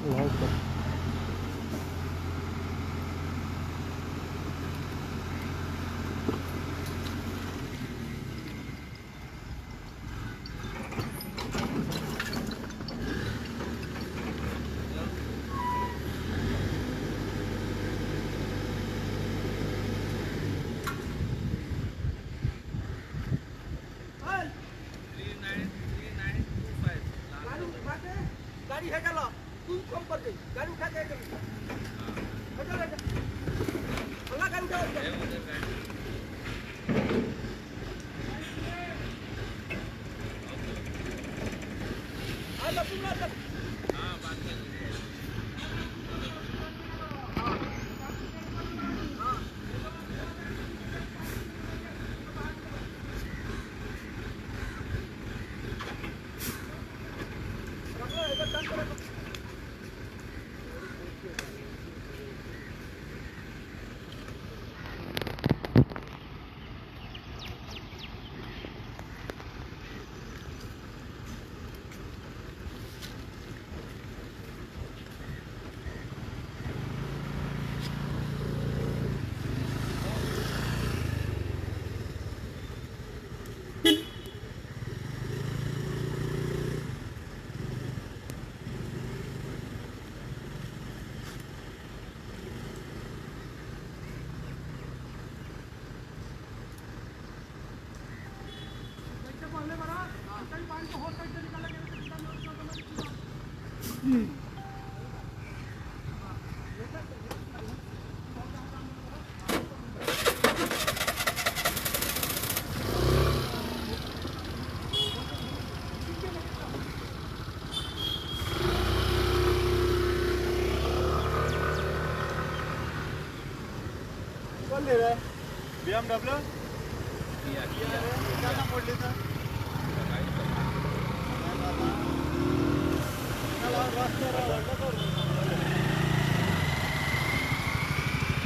Light पर गाड़ी है चलो तू कम कर दे गाड़ी उठा के चल चल अल्लाह गाड़ी उठा आ लो तुम ना चल हां बात कर कौन ले रहा है BMW क्या नाम बोल लेता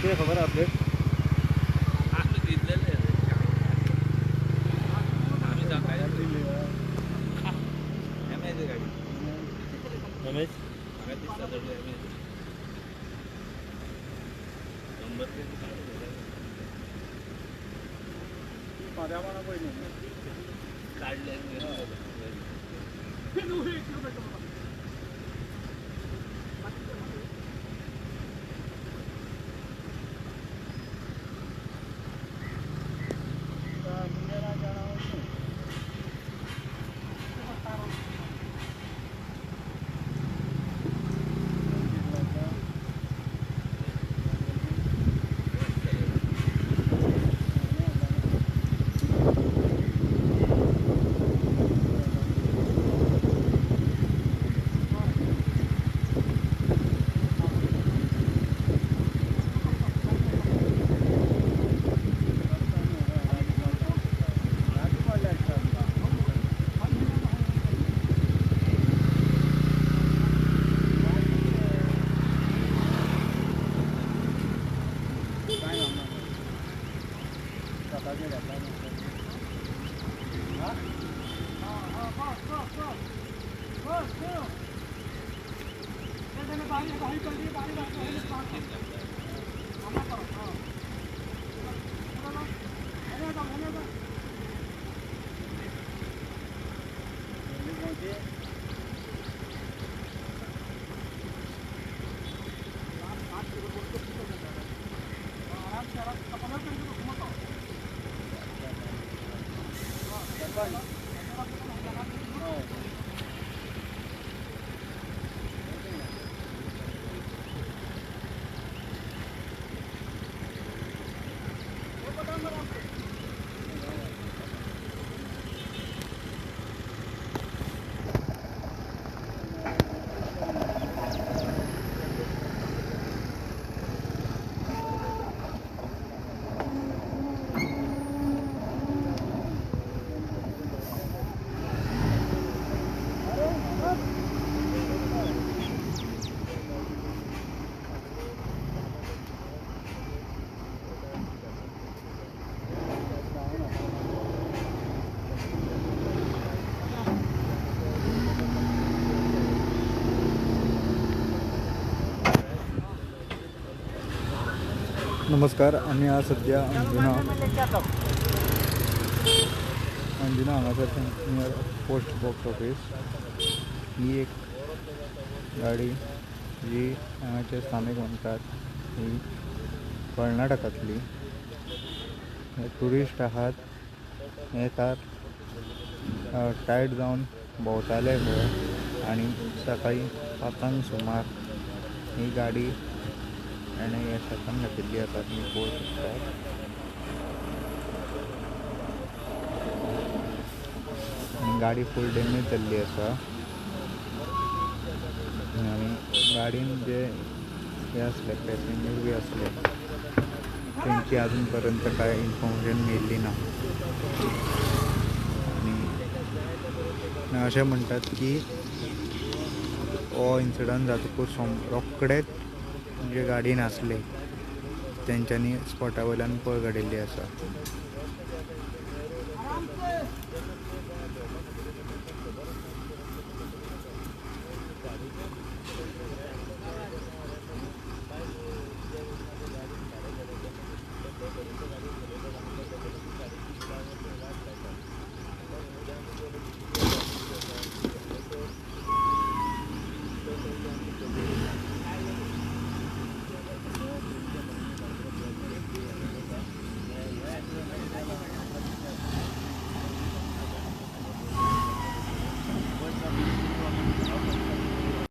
क्या खबर है अपडेट रमेश नमस्कार. आम्ही आज सध्या अंजुना हांगासर नियर पोस्ट बॉक्स ऑफिस. ही एक गाडी जी हांगाचे स्थानिक म्हणटात ही कर्नाटकांतली. ट्युरिस्ट आहात येतात टायर्ड जावन भोंवताले खंय आनी सकाळी 7 सुमार ही गाडी आणि या शेतान घातिल्ली आसा तुम्ही पळोवंक शकतात. आणि गाडी फूल डॅमेज जाल्ली आसा आणि गाडीन जे हे असले पॅसेंजर बी असले त्यांची अजून पर्यंत काय इन्फॉर्मेशन मेळिल्ली ना. आणि अशें म्हणटात की हो इन्सिडंट जातकूच रोखडेच जे गाडीन आसले तेंच्यांनी स्पॉटा वयल्यान पळ काडिल्ली आसा.